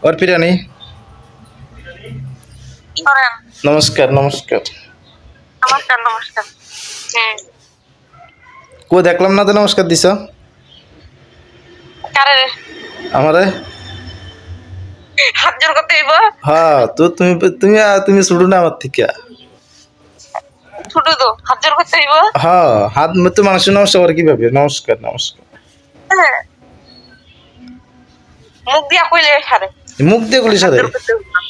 অর্পিরানি, কি করেন? নমস্কার নমস্কার। নমস্কার নমস্কার। কো দেখলাম না তো নমস্কার দিছ কারে আমারে। হাত জোর করতে হইব? হ্যাঁ তো তুমি তুমি তুমি শুরু না আমার থেকে। ছোট তো হাত জোর করতে হইব। হ্যাঁ হাত তো মানুষের নমস্কার করে কিভাবে? নমস্কার নমস্কার হ্যাঁ, মুখ দিয়া কইলে সারে। মুখ দিয়ে কইলি হাত সারে? জোর করতে হইব না।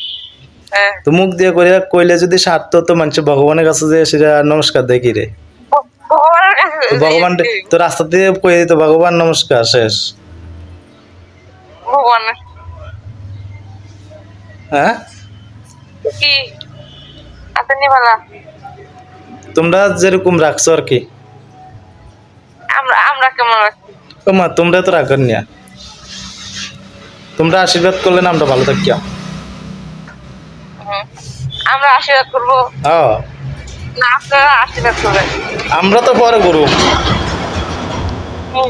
হ্যাঁ, তো মুখ দিয়ে কইলে কইলে যদি স্বার্থ তো মানুষ ভগবানের কাছে যে সেটা নমস্কার দেয় কি রে? ভগবানের কাছে তো ভগবান তো রাস্তা দিয়ে কই দিত ভগবান নমস্কার শেষ। ভগবানের হ্যাঁ কি হাতে নিবালা? তোমরা যেরকম রাখছো আর কি। আমরা আমরা কেমন রাখি? ও মা তোমরা তো রাখেন না, তোমরা আশীর্বাদ করলে না আমরা ভালো থাকিয়া। আমরা আশীর্বাদ করবো হ্যাঁ না আপনারা আশীর্বাদ করবেন? আমরা তো পরে করু, হুম,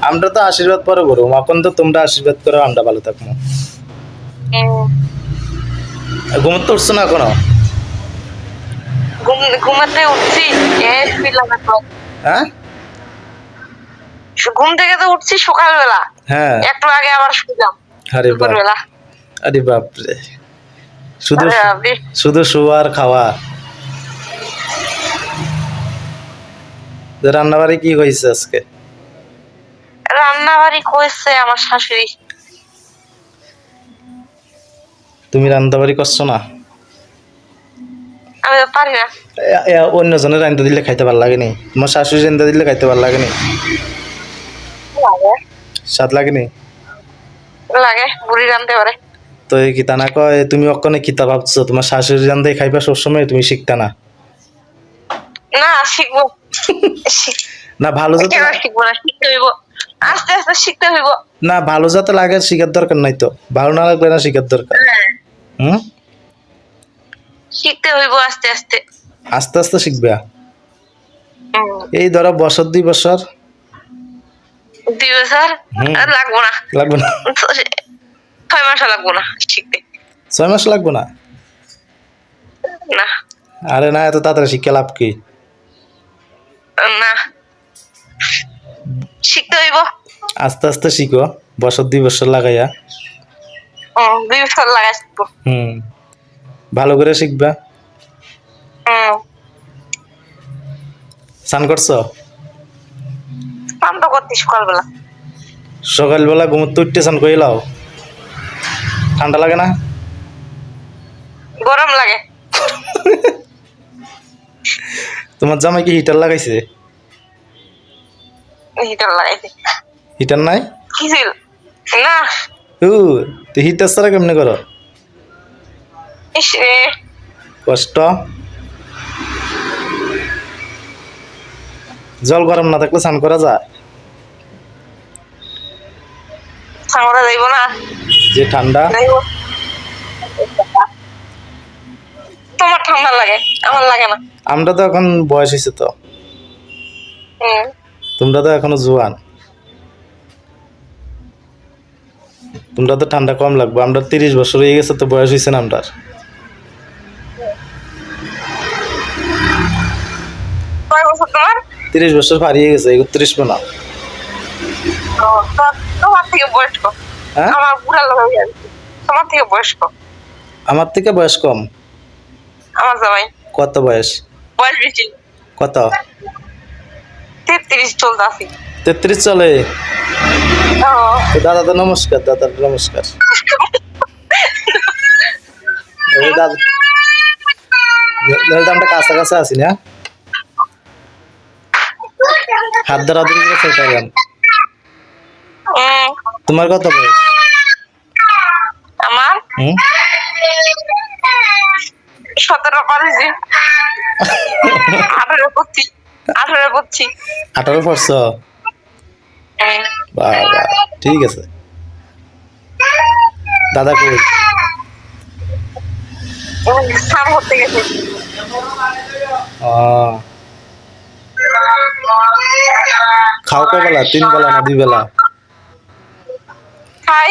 আমরা তো আশীর্বাদ পরে করু, এখন তো তোমরা আশীর্বাদ করো আমরা ভালো থাকবো। হুম। ঘুমোতে উঠছো না এখনো? ঘুমাতে উঠছি হ্যাঁ ঘুম থেকে তো উঠছি সকালবেলা, হ্যাঁ। একটু আগে আবার শুইলাম আরে বাপ, দুপুরবেলা। আরে বাপ রে, শুধু আরে বাপরে, শুধু শোয়া আর খাওয়া। রান্না বাড়ি কি হয়েছে আজকে? রান্না বাড়ি করেছে আমার শাশুড়ি। তুমি রান্না বাড়ি করছো না? আমি তো পারি না। অন্য জনের রান্না দিলে খাইতে ভালো লাগেনি? তোমার শাশুড়ি রান্না দিলে খাইতে ভালো লাগেনি? লাগে স্বাদ লাগেনি? লাগে বুড়ি রান্ধতে পারে। তো এই কিতা না কয় তুমি অক্ষণে কিতা ভাবছো তোমার শাশুড়ি রান্ধে খাইবা সবসময়, তুমি শিখতা না? না শিখবো, না ভালো যাতে একেবারে শিখবো না, শিখতে হইব, আস্তে আস্তে শিখতে হইব। না ভালো যাতে লাগে শিখার দরকার নাই তো, ভালো না লাগলে না শিখার দরকার। হ্যাঁ, হুম, শিখতে হইব আস্তে আস্তে। আস্তে আস্তে শিখবে। হুম, এই ধরো বছর 2 বছর। 2 বছর হুম। আর লাগবো না, লাগবে না? 6 মাসও লাগবো না শিখতে। 6 মাস লাগবে না? না আরে না এত তাড়াতাড়ি শিক্ষা লাভ কি? না, শিখতে হইব। আস্তে আস্তে শিখো, বছর 2 বছর লাগাইয়া। 2 বছর লাগাই শিখবো। হুম, ভালো করে শিখবা। স্নান করছো? স্নান তো করতি সকালবেলা। সকালবেলা ঘুমোতে উঠতে স্নান করে লাও, ঠান্ডা লাগে না? গরম লাগে। তোমার জামাই কি হিটার লাগাইছে? হিটার লাগাইছে। হিটার নাই? কি ছিল না? ও, তো হিটার ছাড়া কেমনে করো? ইস রে, কষ্ট। জল গরম না থাকলে স্নান করা যায়? সামরা যাইব না? যে ঠান্ডা। যাইব। তোমার ঠান্ডা লাগে, আমার লাগে না। আমরা তো এখন বয়স হয়েছে তো, হুম, তোমরা তো এখনো জোয়ান, তোমরা তো ঠান্ডা কম লাগবে। আমরা 30 বছর হয়ে গেছে তো, বয়স হয়েছে না আমরা। কয় বছর তোমার? 30 বছর পারিয়ে গেছে, 31 না। ও, তোমার থেকে বয়স্ক। হ্যাঁ, আমার বুড়া লোক হয়ে গেছে। তোমার থেকে বয়স্ক আমার থেকে বয়স কম। আমার জামাই। কত বয়স? বয়স বেশি, কত? 33 চলতে আছি। 33 চলে? তো দাদা তো নমস্কার, দাদা নমস্কার। এই দাদা, তাহলে তো আমরা কাছাকাছি আছি না? হাত ধরা ধরি করে চলতে পারলাম। তোমার কত বয়স? আমার হুম, 17 করেছি, 18 করছি, 18 করছি। 18 পড়ছো? বাবা, ঠিক আছে। দাদা কই? স্নান করতে গেছে। খাও কয় বেলা? 3 বেলা না 2 বেলা? খাই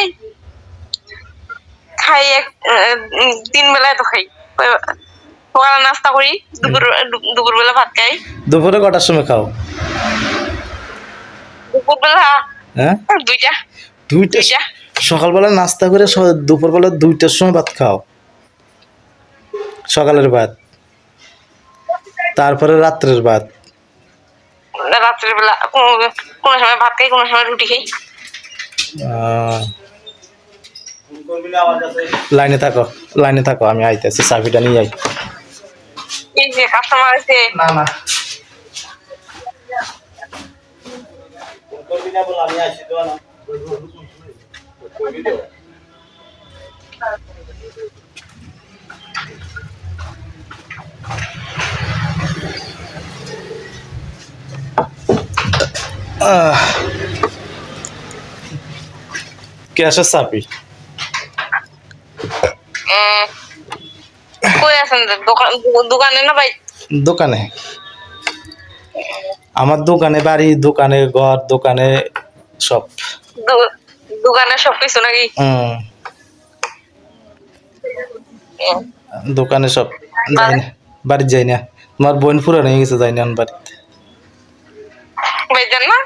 খাই 3 বেলায় তো খাই। সকালে নাস্তা করি, দুপুরবেলা ভাত খাই। দুপুরে কটার সময় খাও? দুপুরবেলা হ্যাঁ, 2টা। দুইটা। 2টা। সকালবেলা নাস্তা করে দুপুরবেলা 2টার সময় ভাত খাও? সকালের ভাত, তারপরে রাত্রের ভাত। রাত্রের বেলা কোনো সময় ভাত খাই, কোনো সময় রুটি খাই। লাইনে থাকো, লাইনে থাকো, আমি আইতেছি, চাবিটা নিয়ে আই। এই যে কাস্টমার আছে। না না, আমি আসি তো না। ক্যাশের চাবি কই আছেন? দোকানে না ভাই? দোকানে। আমার দোকানে বাড়ি, দোকানে ঘর, দোকানে সব। দোকানে সবকিছু নাকি? দোকানে সব। যাই না, বাড়িতে যাই না। তোমার বোন পুরান হয়ে গেছে, যাই না বাড়িতে। ভাইজান না?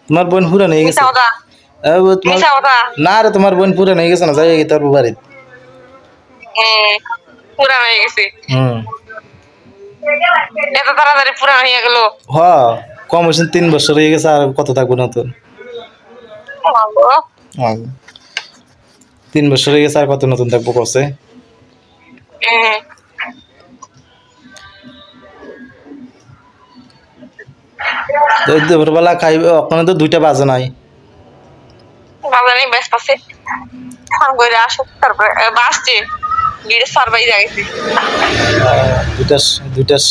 তোমার বোন পুরান হয়ে গেছে। না রে, তোমার বোন পুরান হয়ে গেছে না, যাই তোর বাড়িতে। পুরান হয়ে গেছে। এত তাড়াতাড়ি পুরান হয়ে গেল? হ, কম হয়েছে 3 বছর হয়ে গেছে, আর কত থাকবো নতুন? 3 বছর হয়ে গেছে, আর কত নতুন থাকবো কছে? দুপুরবেলা খাইবে, ওখানে তো 2টা বাজে নাই। বাজে নাই, ব্যস্ত আছে। ফোন করে আসো, তারপরে বাসছে গিয়ে সার্ভাই যাইছে। দুইটার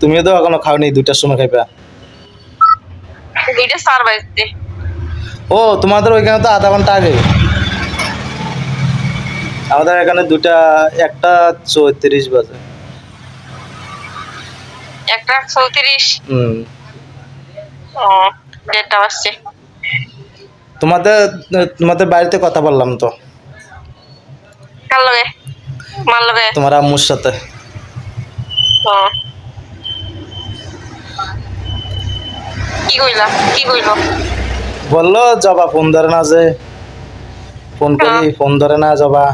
তুমিও তো এখনো খাওনি, 2টার সময় খাইবা। 2টা সার্ভাইছে। ও, তোমাদের ওইখানে তো আধা ঘন্টা আগে। আমাদের এখানে 1:34 বাজে। 1:34? ও, 1:30 বাজছে। তোমাদের বাড়িতে কথা বললাম তো। কার লগে? মার লগে? তোমার আম্মুর সাথে। কি কইলা? কি কইলো? বললো জবা ফোন ধরে না, যে ফোন করি ফোন ধরে না জবা।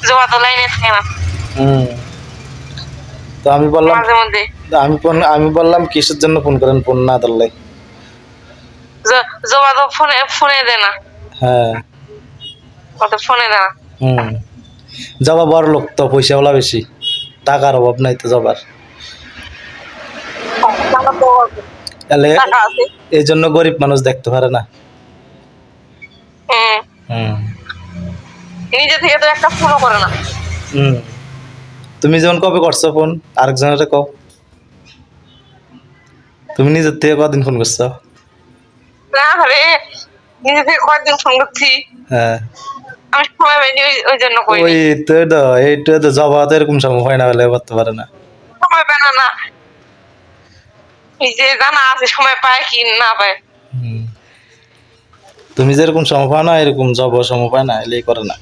জবা তো লাইনে থাকে না। তো আমি বললাম, মাঝে মধ্যে আমি বললাম কিসের জন্য ফোন করেন, ফোন না ধরলে? জবা তো ফোনে দেয় না। হ্যাঁ, ফোনে দেয় না। জবা বড় লোক তো, পয়সাওয়ালা বেশি, টাকার অভাব নাই তো জবার। এই জন্য গরিব মানুষ দেখতে পারে না। নিজে থেকে তো একটা ফোনও করে না। তুমি যেমন কবে করছো ফোন আরেকজনের কও? তুমি নিজের থেকে কদিন ফোন করছো? না রে, নিজে থেকে কয়েকদিন ফোন করছি। হ্যাঁ, আমি সময় পাইনি, ওই জন্য কই। ওই তো এইটা তো জবা তো এরকম সময় হয় না, বলে করতে পারে না। সময় পায় না। নিজে জানা আছে সময় পায় কি না পায়। তুমি যেরকম সময় পাও না, এরকম জবা সময় পায় না, এলেই করে না।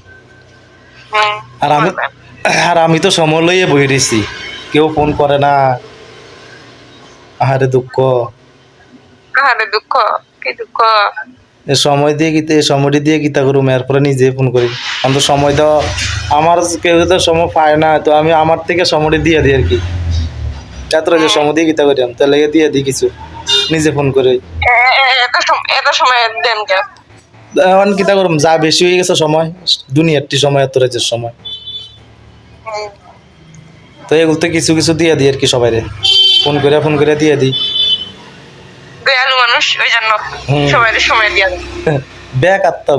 আর আমি তো সময় লইয়ে বই রয়েছি, কেউ ফোন করে না। আহারে দুঃখ, আহারে দুঃখ, কি দুঃখ। সময় দিয়ে গীতা করুম, এরপরে নিজে ফোন করি। অন্ত সময় তো আমার কেউ তো সময় পায় না, তো আমি আমার থেকে সময় দিয়ে দিই আর কি। এত যে সময় দিয়ে গীতা করিলাম, তাহলে দিয়ে দিই কিছু, নিজে ফোন করে। এত সময় দেন কেন? এখন গীতা করুম, যা বেশি হয়ে গেছে সময়, দুনিয়ারটি সময়, এত রাজ্যের সময়, তো এগুলো তো কিছু কিছু দিয়ে দিই আর কি, সবাই ফোন করে দিয়ে দিই। দয়ালু মানুষ, ওই জন্য সবাই সময় দিয়ে দেয়। বেকার তো,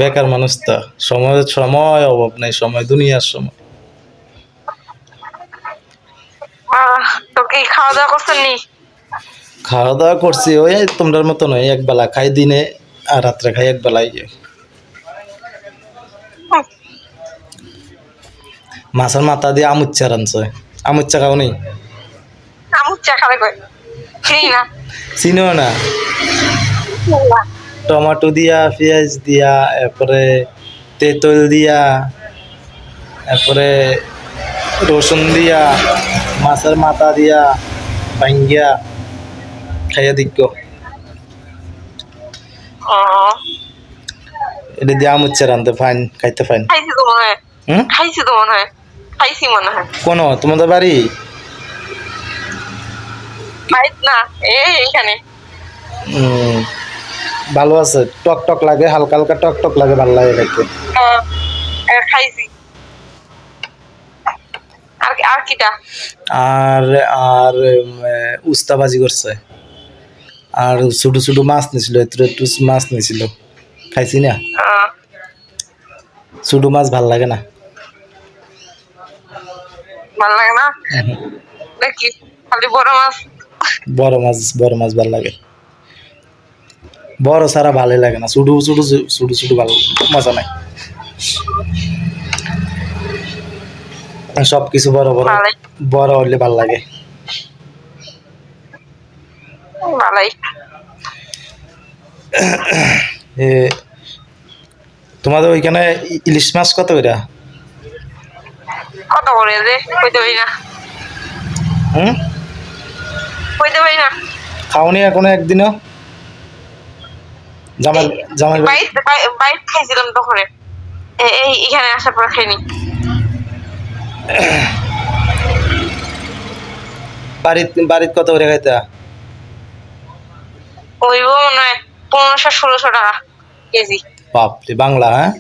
বেকার মানুষ তো, সময় অভাব নাই, সময় দুনিয়ার সময়। তো কি খাওয়া দাওয়া করছেন নি? খাওয়া দাওয়া করছি, ওই তোমরার মতো নয়, একবেলা খাই দিনে, আর রাত্রে খাই একবেলাই। মাছের মাথা দিয়ে আমুচ্চা রানছে। আমুচ্চা খাও নি? আমুচ্চা খাবে কই? চিনি না। চিনিও না? টমেটো দিয়া, পেঁয়াজ দিয়া, এরপরে তেঁতুল দিয়া, এরপরে রসুন দিয়া, মাছের মাথা দিয়া ভাঙ্গিয়া খাইয়া দিক। ও এটা দিয়া মুচ্ছে রান্ধতে ফাইন, খাইতে ফাইন। খাইছি তো মনে হয়, হুম, খাইছি তো মনে হয়, খাইছি মনে হয়। কোনো তোমাদের বাড়ি? বাইট না, এইখানে। উম, ভালো আছে, টক টক লাগে, হালকা হালকা টক টক লাগে, ভালো লাগে খাইতে। খাইছি। আর আর কিটা? আর আর উস্তা ভাজি করছে, আর ছোট ছোট মাছ নিছিল, একটু একটু মাছ নিছিল, খাইছি না। আহ, ছোট মাছ ভাল লাগে না। ভালো লাগে না দেখি, খালি বড় মাছ। বড় মাছ ভাল লাগে, বড় ছাড়া ভালোই লাগে না, ছোট ছোট ছোট ছোট ভালো মজা নাই। সবকিছু বড় বড়, ভালোই বড় হলে ভাল লাগে। ভালোই। এ, তোমাদের ওইখানে ইলিশ মাছ কত করে? কত করে যে কইতে পারি না, হুম, কইতে পারি না। খাওনি এখনো একদিনও? জামাই জামাই বাড়ি- বাইট বাইট খাইছিলাম তখন, এই এখানে আসার পর খাইনি। বাড়িত কত করে খাইতা? ওইব মনে হয় 1500-1600 টাকা কেজি। বাপরে, বাংলা? হ্যাঁ,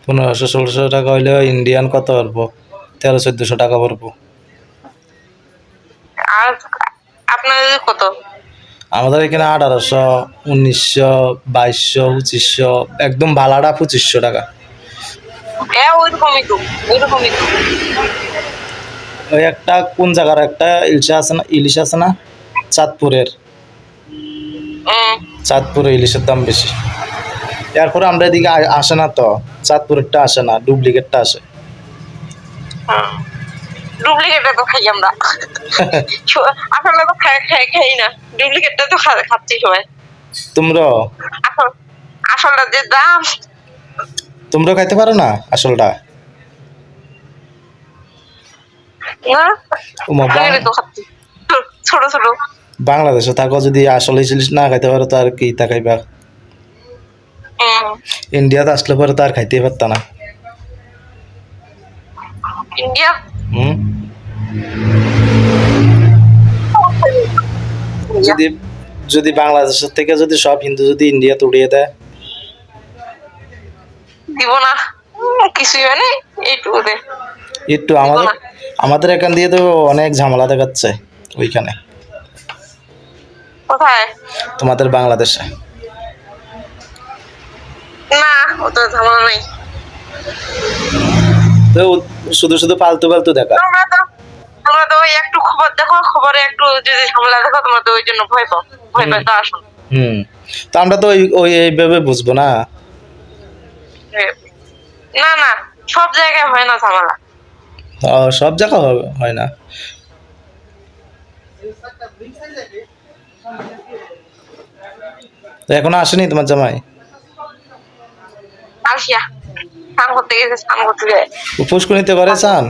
1500-1600 টাকা হইলে ইন্ডিয়ান কত পড়বো? 1300-1400 টাকা পড়বো। আর আপনাদের কত? আমাদের এখানে 1800, 1900, 2200, 2500, একদম ভালাটা 2500 টাকা। ওইরকমই তো, ওইরকমই তো। ওই একটা কোন জায়গার একটা ইলিশ আছে না, চাঁদপুরের, চাঁদপুরে ইলিশের দাম বেশি। এরপরে আমরা এদিকে আসে না তো, চাঁদপুরেরটা আসে না, ডুপ্লিকেটটা আসে। ডুপ্লিকেটটা তো খাই আমরা, আসলে তো খাই না, ডুপ্লিকেটটা তো খাচ্ছি সবাই। তোমরা আসল আসলটা যে দাম। তোমরা খাইতে পারো না আসলটা? না, ওমা, আগে তো খাচ্ছি ছোট ছোট। বাংলাদেশে থাকো, যদি আসলে ইলিশ না খাইতে পারো তো আর কি তা খাইবা? ইন্ডিয়াতে আসলে পরে তো আর খাইতেই পারত না। ইন্ডিয়া হুম, যদি যদি বাংলাদেশের থেকে যদি সব হিন্দু যদি ইন্ডিয়াতে উড়িয়ে দেয়, দিব না, কিছুই মানে এইটুকুতে একটু আমাদের আমাদের এখান দিয়ে তো অনেক ঝামেলা দেখাচ্ছে ওইখানে, কোথায়? তোমাদের বাংলাদেশে। না, অত ঝামেলা নাই। তো শুধু শুধু ফালতু ফালতু দেখা। তোমরা তো ওই একটু খবর দেখো, খবরে একটু যদি ঝামেলা দেখো তোমরা তো ওই জন্য ভয় পাও, ভয় পাই তো আসো। হুম, তো আমরা তো ওই ওই এইভাবে বুঝবো না। না না, সব জায়গায় হয় না ঝামেলা। সব জায়গা হয় না। তো এখনো আসেনি তোমার জামাই? আসিয়া স্নান করতে গেছে, স্নান করতে যায়। পুষ্করিতে করে চান?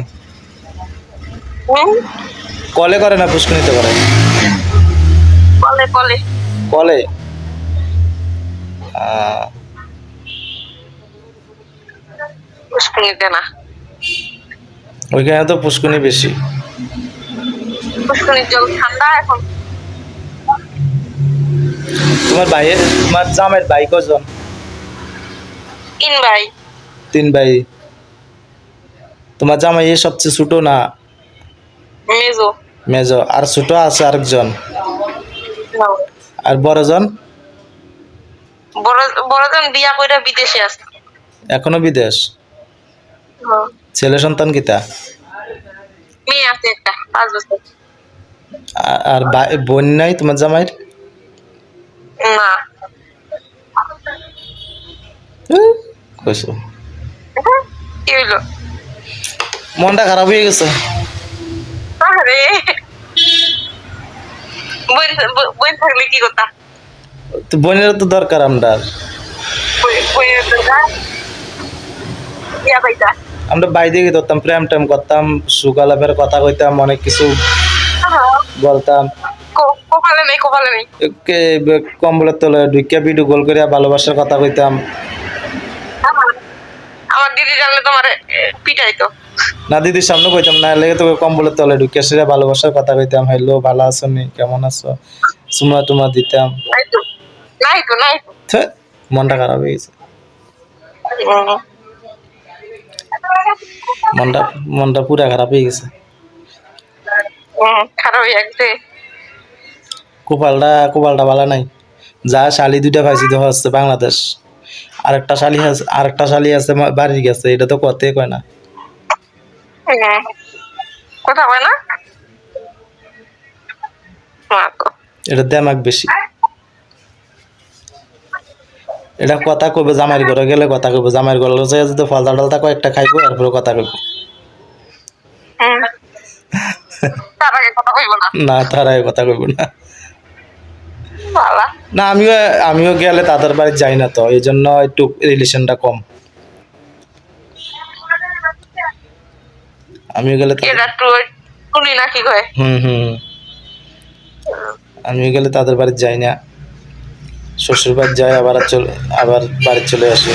কলে করে না পুষ্করিতে করে? বলে বলে কলে। পুষ্করিতে না, ওইখানে তো পুষ্করিণী বেশি। পুষ্করির জল ঠান্ডা এখন। তোমার জামাইয়ের ভাই কজন? 3 ভাই। 3 ভাই। তোমার জামাই সবচেয়ে ছোট না মেজো। মেজো? আর ছোট আছে আরেকজন? আর বড়জন? বড়জন বিয়া কইরা বিদেশে আছে এখনো বিদেশ? ছেলে সন্তান কিতা? মেয়ে আছে একটা 5 বছর। আর বোন নাই তোমার জামাইয়ের? না। কইছো, কি হইলো? মনটা খারাপ হয়ে গেছে। আরে বোন থাকলে কি কথা? তো বোনের তো দরকার আমরা বইয়ের দরকার ইয়া পাইতা আমরা বাইরে গিয়ে ধরতাম প্রেম টেম করতাম সুগালাপের কথা কইতাম অনেক কিছু বলতাম কপালে নেই কম্বলের তলে ঢুকিয়া ভিডিও কল করিয়া ভালোবাসার কথা কইতাম আমার দিদি জানলে তোমার পিটাইতো না দিদির সামনে কইতাম না লেগে তোকে কম্বলের তলে ঢুকিয়া সেটা ভালোবাসার কথা কইতাম হ্যালো ভালো আছো নি কেমন আছো চুমা টুমা দিতাম নাই তো ছ্যা, মনটা খারাপ হয়ে গেছে মনটা মনটা পুরা খারাপ হয়ে গেছে খারাপ হয়ে গেছে কোপালটা ভালো নাই যা শালি দুইটা পাইছি তো হচ্ছে বাংলাদেশ আরেকটা শালি আছে বাড়ি গেছে এটা তো কথাই কয় না কথা হয় না এটা দেমাক বেশি এটা কথা কইবে জামাইয়ের ঘরে গেলে কথা কইবে জামাইয়ের ঘরে যায় যদি ফালতা টালতা কয়েকটা খাইবো তারপরে কথা কইব তার আগে কথা কইব না না তার আগে কথা কইব না বালা না আমিও গেলে তাদের বাড়ি যাই না তো এই জন্য একটু রিলেশনটা কম আমিও গেলে এটা তো শুনি না কি কয় হুম আমিও গেলে তাদের বাড়ি যাই না শ্বশুর বাড়ি যাই আবার বাড়ি চলে আসি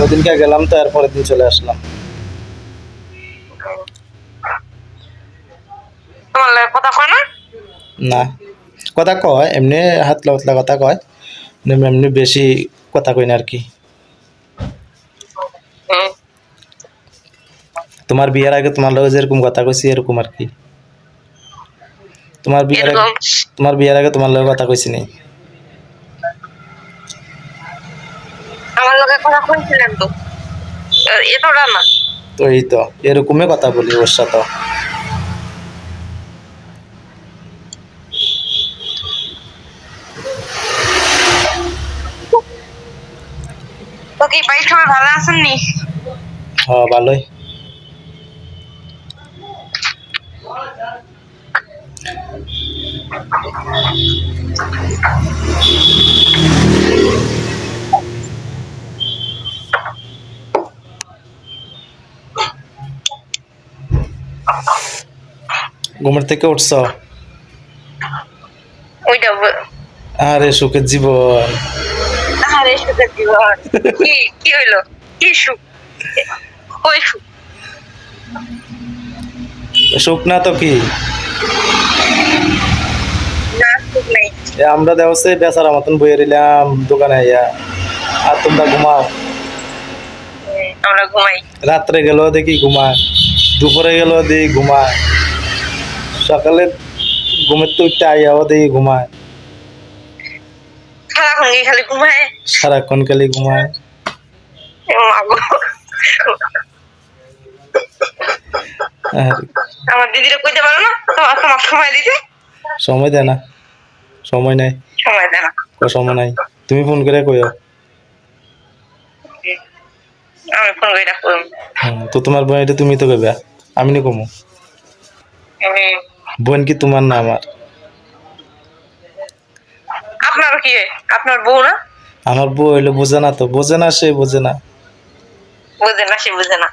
ওদিনকে গেলাম তো এরপরের দিন চলে আসলাম তোমার লাগে কথা কয় না না কথা কয় এমনি হাতলা পাতলা কথা কয় এমনি বেশি কথা কই না আর কি তোমার বিয়ের আগে তোমার লগে যেরকম কথা কইছি এরকম আর কি তোমার বিয়ের আগে তোমার লগে কথা কইছি নি আমার লগে কথা কইছিলেন তো এতটা না তো এই তো এরকমই কথা বলি ওর সাথে তো কি ভাই সবাই ভালো আছেন নি হ্যাঁ ভালোই ঘুমের থেকে উঠছ ওইটা আরে সুখের জীবন আরে সুখের জীবন কি হইলো কি সুখ ওই সুখ সুখ না তো কি না সুখ নেই আমরা দেওয়া বেচারা মতন বইয়ে দিলাম দোকানে আইয়া আর তোমরা ঘুমাও আমরা ঘুমাই রাত্রে গেল দেখি ঘুমায় দুপুরে গেল দেখি ঘুমায় সকালে ঘুমের তো উঠতে আইয়াও দেখি ঘুমায় সারাক্ষণ খালি ঘুমায় সারাক্ষণ খালি ঘুমায় আমার দিদিরা কইতে পারো না তোমার সময় দিতে সময় দেয় না সময় নাই সময় দেয় না সময় নাই তুমি ফোন করে কইও আমি ফোন করে ডাকবো তো তোমার বোন এটা তুমি তো কইবা আমি নি কমু বোন কি তোমার না আমার আপনার কি আপনার বউ না আমার বউ হইলো বোঝে না তো বোঝে না সে বোঝে না সে বুঝে না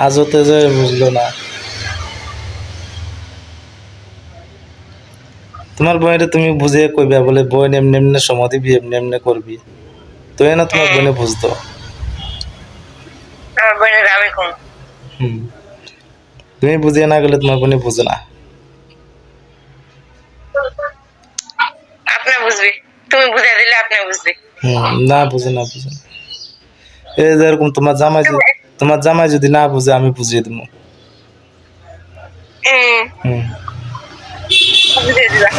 আজও তো যে বুঝলো না তোমার বোনের তুমি বুঝিয়ে কইবা বলে বোন এমনি এমনি সময় দিবি এমনি এমনি করবি তো না তোমার বোনে বুঝতো আমার বোনের আমি কম তুমি বুঝিয়ে না গেলে তোমার বোনে বুঝে না আপনি বুঝবে তুমি বুঝিয়ে দিলে আপনি বুঝবে না বুঝে না এই যেরকম তোমার জামাই যদি না বুঝে আমি বুঝিয়ে দেবো বুঝিয়ে দিলা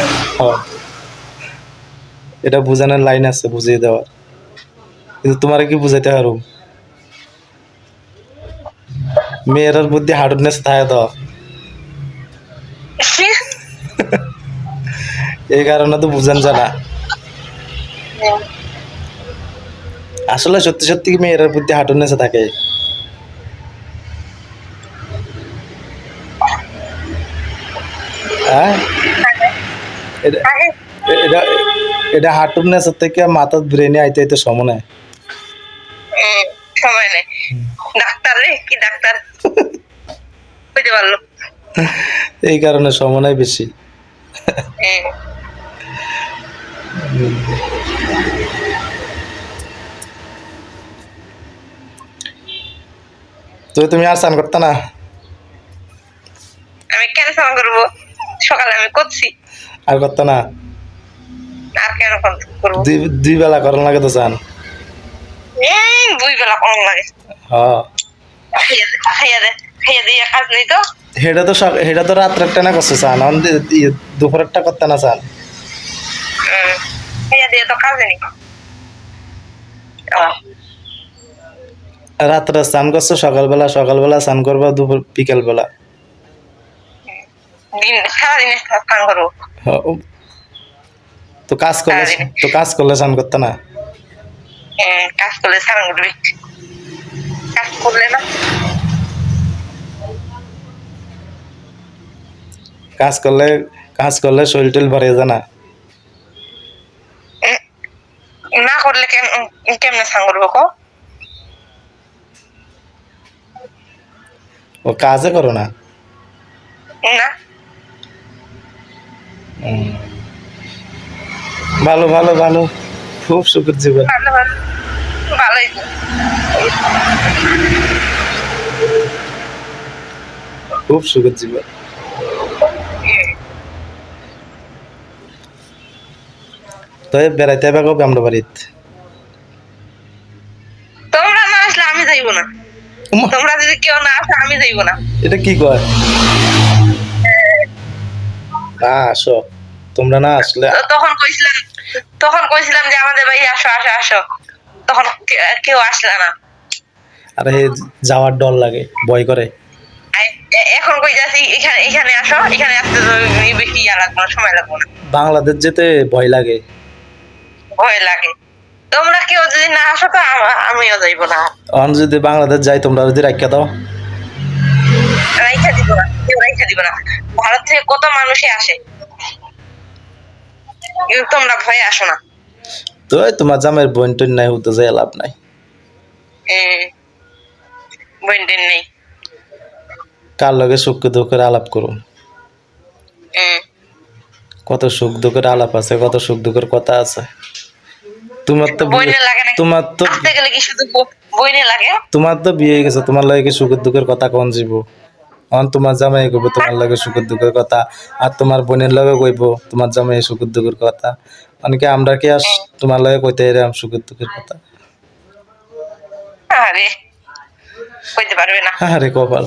এটা বুঝানোর লাইন আছে বুঝিয়ে দেওয়ার কিন্তু তোমার কি বুঝাইতে পারো মেয়েরার বুদ্ধি হার্ডনেস থাকে তো এই কারণে তো বুঝান জানা আসলে সত্যি সত্যি কি মেয়েরার বুদ্ধি হার্ডনেস থাকে হ্যাঁ এটা এটা হাঁটুর নেচার থেকে মাথার ব্রেনে আইতে আইতে সময় নেয়। সময় নেই। ডাক্তার রে, কি ডাক্তার বুঝতে পারলো। এই কারণে সময় নেয় বেশি। তো তুমি আর স্নান করতে না? আমি কেন স্নান করবো? সকালে আমি করছি, আর করতে না? আর কেন করবো? দুই বেলা করার লাগে তো চান। 2 বেলা কম লাগে। হ্যাঁ খাইয়া দিয়ে কাজ নেই তো। সেটা তো রাত্রে একটা না করছে চান, দুপুরেরটা করতে না চান। খাইয়া দিয়ে তো কাজ নেই। রাত্রে স্নান করছো, সকালবেলা স্নান করবা, দুপুর বিকেল বেলা। সারাদিনে স্নান করবো। তো কাজ করলে স্নান করতে না? কাজ করলে স্নান করবি, কাজ করলে না। কাজ করলে শরীর টল ভরে যায় না? না করলে কেমনে স্নান করবো কো? ও কাজে করো না? না। ভালো ভালো ভালো, খুব সুখের জীবন। ভালোই। খুব সুখের জীবন। তো বেড়াইতে হবে কবে আমরা বাড়িতে? তোমরা না আসলে আমি যাইব না। তোমরা যদি কেউ না আসে আমি যাইব না। এটা কি কয়? না আসো, তোমরা না আসলে। তখন কইছিলাম যে আমাদের বাড়ি আসো আসো আসো, তখন কেউ আসলে না। আরে যাওয়ার ডর লাগে, ভয় করে। এখন কই যাচ্ছি এখানে আসো, এখানে আসতে বেশি লাগবে না, সময় লাগবে না। বাংলাদেশ যেতে ভয় লাগে। ভয় লাগে। তোমরা কেউ যদি না আসো তো আমিও যাইব না। এখন যদি বাংলাদেশ যাই, তোমরা যদি রাখিয়া দাও? রাইখা দিব না, কেউ রাইখা দিব না। ভারত থেকে কত মানুষই আসে, কিন্তু তোমরা ভয়ে আসো না। তো তোমার জামের বোন টোন নাই, হতে যাই লাভ নাই। বোন টোন নেই। কার লগে সুখ দুঃখের আলাপ করুন, কত সুখ দুঃখের আলাপ আছে, কত সুখ দুঃখের কথা আছে। তোমার তো বিয়ে হয়ে গেছে, তোমার লাগে সুখের দুঃখের কথা কোন জীব? এখন তোমার জামাই কইব তোমার লাগে সুখের দুঃখের কথা, আর তোমার বোনের লগে কইব তোমার জামাই সুখের দুঃখের কথা। অনেকে আমরা কি আর তোমার লগে কইতে এরাম সুখের দুঃখের কথা? আরে কইতে পারবে না। আরে কপাল,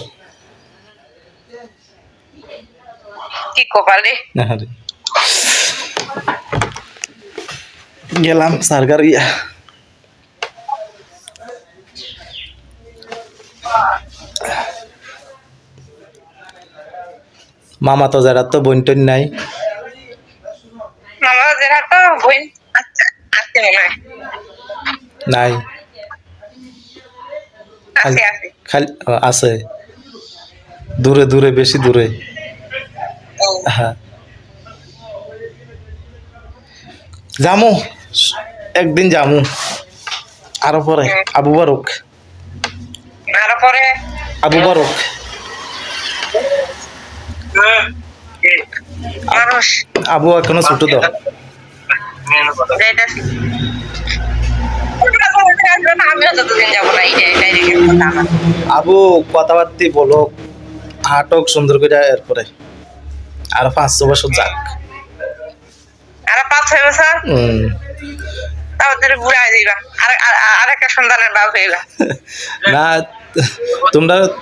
কি কপাল রে। আরে গেলাম সারগার ইয়া। মামা তো যারা তো বোন টোন নাই। মামা যারা তো বোন আছে মনে হয়। নাই, আছে আছে খালি আছে দূরে দূরে, বেশি দূরে। হ্যাঁ জামু, একদিন জামু। আরো পরে আবু বারুক, আরো পরে আবু বারুক। মানুষ আবু এখনো ছোট তো। আমিও যতদিন যাবো না, আবু কথাবার্তি বলো, হাটক সুন্দর করে, এরপরে আরো 5-6 বছর যাক। আরো 5-6 বছর তারপরে বুড়া হয়ে যাইবা, আর একটা সন্তানের বাপ হইবা। না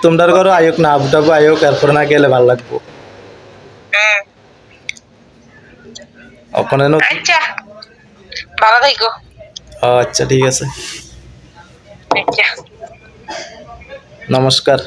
তোমরা ঘরও আয়োক না, আবুটাবু আয়োক, এরপরে না গেলে ভালো লাগবো। ওখানে আচ্ছা ভালো থাকো। আচ্ছা ঠিক আছে, আচ্ছা নমস্কার।